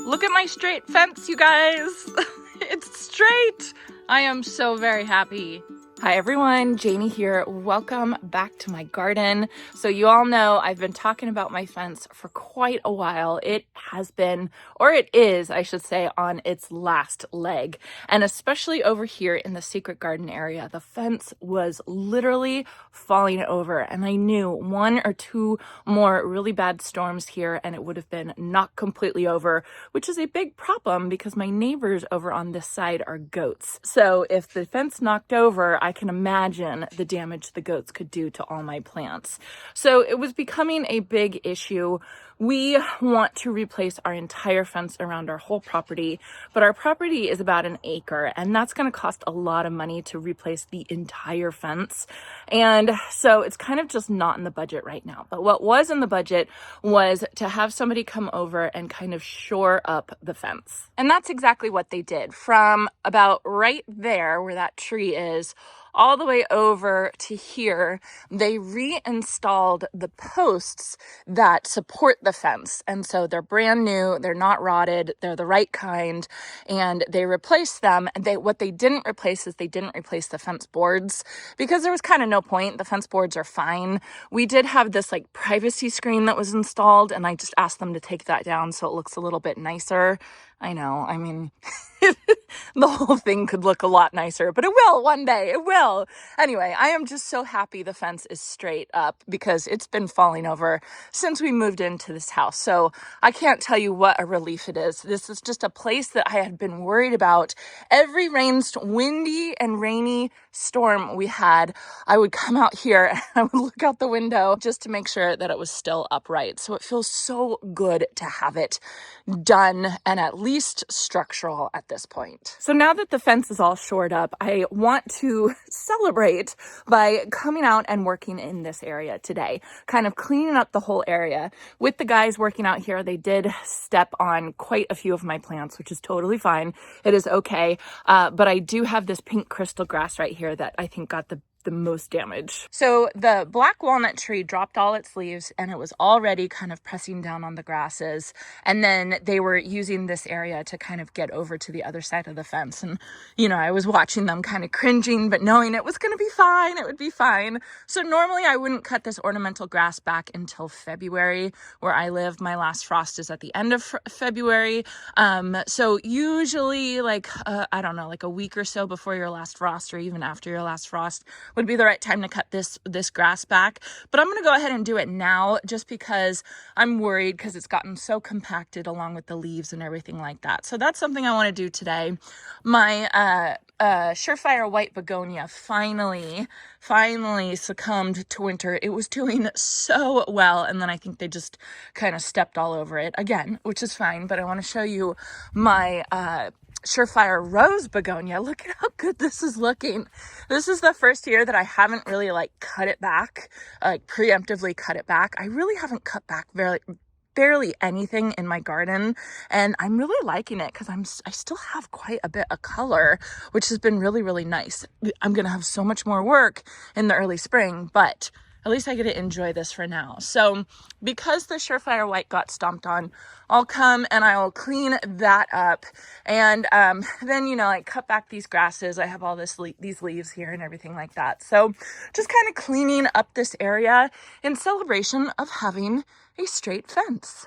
Look at my straight fence, you guys. It's straight. I am so very happy. Hi everyone, Janie here. Welcome back to my garden. So you all know I've been talking about my fence for quite a while. It has been, or it is, I should say, on its last leg. And especially over here in the secret garden area, the fence was literally falling over. And I knew one or two more really bad storms here and it would have been knocked completely over, which is a big problem because my neighbors over on this side are goats. So if the fence knocked over, I can imagine the damage the goats could do to all my plants. So it was becoming a big issue. We want to replace our entire fence around our whole property, but our property is about an acre, and that's going to cost a lot of money to replace the entire fence. And so it's kind of just not in the budget right now. But what was in the budget was to have somebody come over and kind of shore up the fence. And that's exactly what they did. From about right there where that tree is, all the way over to here, they reinstalled the posts that support the fence. And so they're brand new, they're not rotted, they're the right kind, and they replaced them. And what they didn't replace is they didn't replace the fence boards because there was kind of no point. The fence boards are fine. We did have this like privacy screen that was installed, and I just asked them to take that down so it looks a little bit nicer. I know, I mean, the whole thing could look a lot nicer, but it will one day, it will. Anyway, I am just so happy the fence is straight up because it's been falling over since we moved into this house. So I can't tell you what a relief it is. This is just a place that I had been worried about. Every windy and rainy storm we had, I would come out here and I would look out the window just to make sure that it was still upright. So it feels so good to have it done and at least structural at this point. So now that the fence is all shored up, I want to celebrate by coming out and working in this area today, kind of cleaning up the whole area. With the guys working out here, they did step on quite a few of my plants, which is totally fine. It is okay. But I do have this pink crystal grass right here that I think got the most damage. So the black walnut tree dropped all its leaves and it was already kind of pressing down on the grasses. And then they were using this area to kind of get over to the other side of the fence. And, you know, I was watching them kind of cringing, but knowing it was going to be fine. It would be fine. So normally I wouldn't cut this ornamental grass back until February where I live. My last frost is at the end of February. So usually like, I don't know, like a week or so before your last frost or even after your last frost would be the right time to cut this grass back. But I'm going to go ahead and do it now just because I'm worried because it's gotten so compacted along with the leaves and everything like that. So that's something I want to do today. My surefire white begonia finally succumbed to winter. It was doing so well, and then I think they just kind of stepped all over it again, which is fine. But I want to show you my surefire rose begonia. Look at how good this is looking. This is the first year that I haven't really like cut it back, like preemptively cut it back. I really haven't cut back barely anything in my garden, and I'm really liking it because I still have quite a bit of color, which has been really, really nice. I'm gonna have so much more work in the early spring, but at least I get to enjoy this for now. So because the surefire white got stomped on, I'll come and I will clean that up. And then, you know, like cut back these grasses. I have all these leaves here and everything like that. So just kind of cleaning up this area in celebration of having a straight fence.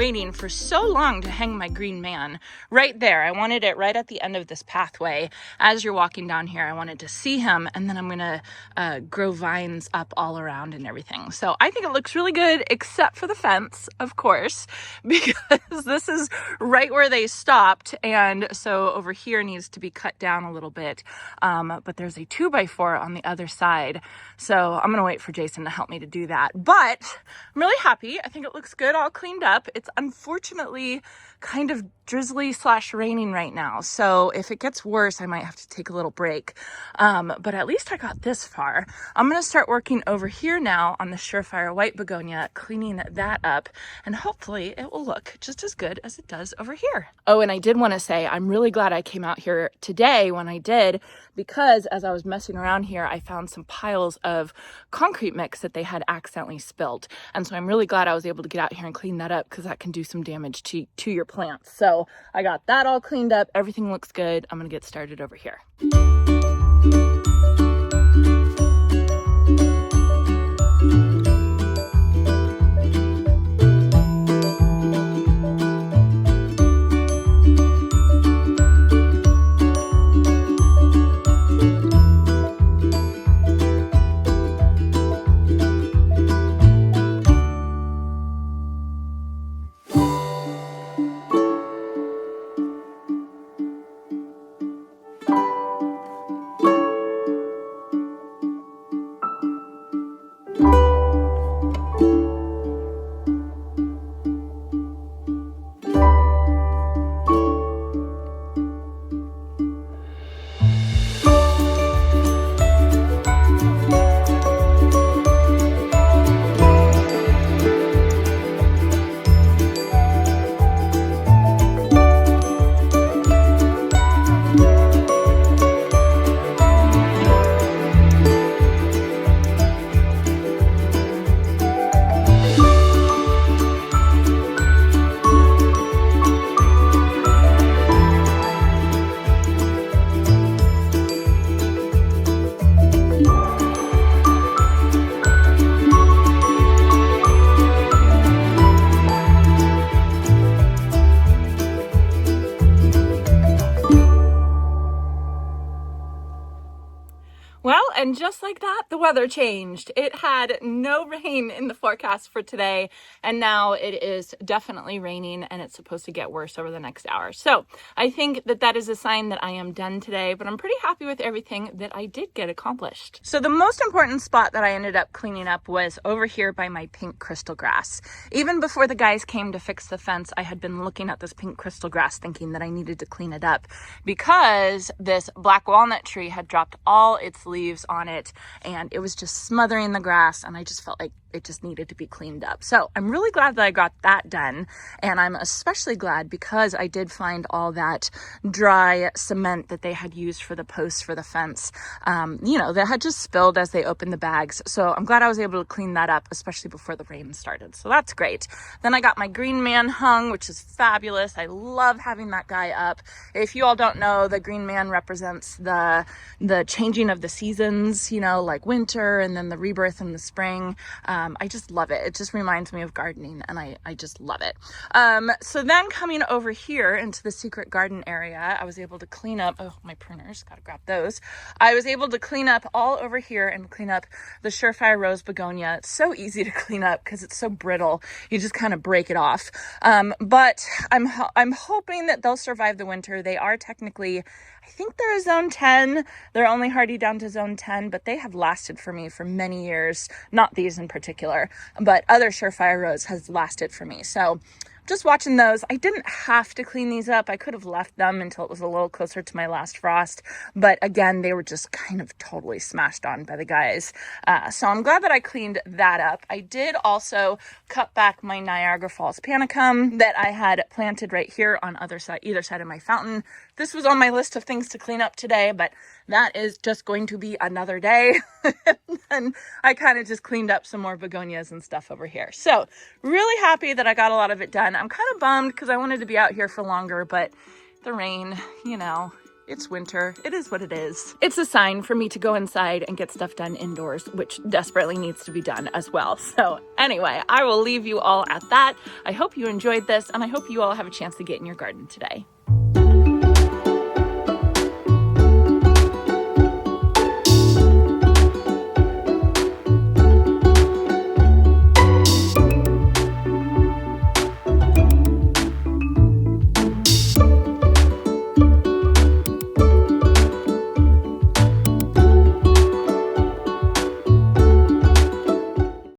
waiting for so long to hang my green man right there. I wanted it right at the end of this pathway. As you're walking down here, I wanted to see him, and then I'm gonna grow vines up all around and everything. So I think it looks really good, except for the fence, of course, because this is right where they stopped, and so over here needs to be cut down a little bit. But there's a 2x4 on the other side, so I'm gonna wait for Jason to help me to do that. But I'm really happy. I think it looks good, all cleaned up. It's unfortunately kind of drizzly / raining right now, so if it gets worse, I might have to take a little break. But at least I got this far. I'm gonna start working over here now on the Surefire white begonia, cleaning that up, and hopefully it will look just as good as it does over here. Oh, and I did want to say I'm really glad I came out here today when I did, because as I was messing around here, I found some piles of concrete mix that they had accidentally spilled, and so I'm really glad I was able to get out here and clean that up, because that can do some damage to your plants. So I got that all cleaned up. Everything looks good. I'm gonna get started over here. Well, and just like that, the weather changed. It had no rain in the forecast for today, and now it is definitely raining, and it's supposed to get worse over the next hour. So I think that that is a sign that I am done today, but I'm pretty happy with everything that I did get accomplished. So the most important spot that I ended up cleaning up was over here by my pink crystal grass. Even before the guys came to fix the fence, I had been looking at this pink crystal grass thinking that I needed to clean it up, because this black walnut tree had dropped all its leaves on it, and it was just smothering the grass, and I just felt like it just needed to be cleaned up. So I'm really glad that I got that done, and I'm especially glad because I did find all that dry cement that they had used for the posts for the fence, that had just spilled as they opened the bags. So I'm glad I was able to clean that up, especially before the rain started. So that's great. Then I got my green man hung, which is fabulous. I love having that guy up. If you all don't know, the green man represents the changing of the seasons, like winter and then the rebirth in the spring. I just love it. It just reminds me of gardening, and I just love it. So then coming over here into the secret garden area, I was able to clean up, oh, my pruners, gotta grab those. I was able to clean up all over here and clean up the Surefire rose begonia. It's so easy to clean up because it's so brittle. You just kind of break it off. But I'm hoping that they'll survive the winter. They are technically, I think they're a zone 10. They're only hardy down to zone 10, but they have lasted for me for many years. Not these in particular, but other Surefire rose has lasted for me. So just watching those. I didn't have to clean these up. I could have left them until it was a little closer to my last frost. But again, they were just kind of totally smashed on by the guys. So I'm glad that I cleaned that up. I did also cut back my Niagara Falls panicum that I had planted right here on either side of my fountain. This was on my list of things to clean up today, but that is just going to be another day. And I kind of just cleaned up some more begonias and stuff over here. So really happy that I got a lot of it done. I'm kind of bummed because I wanted to be out here for longer, but the rain, It's winter. It is what it is. It's a sign for me to go inside and get stuff done indoors, which desperately needs to be done as well. So anyway, I will leave you all at that. I hope you enjoyed this, and I hope you all have a chance to get in your garden today.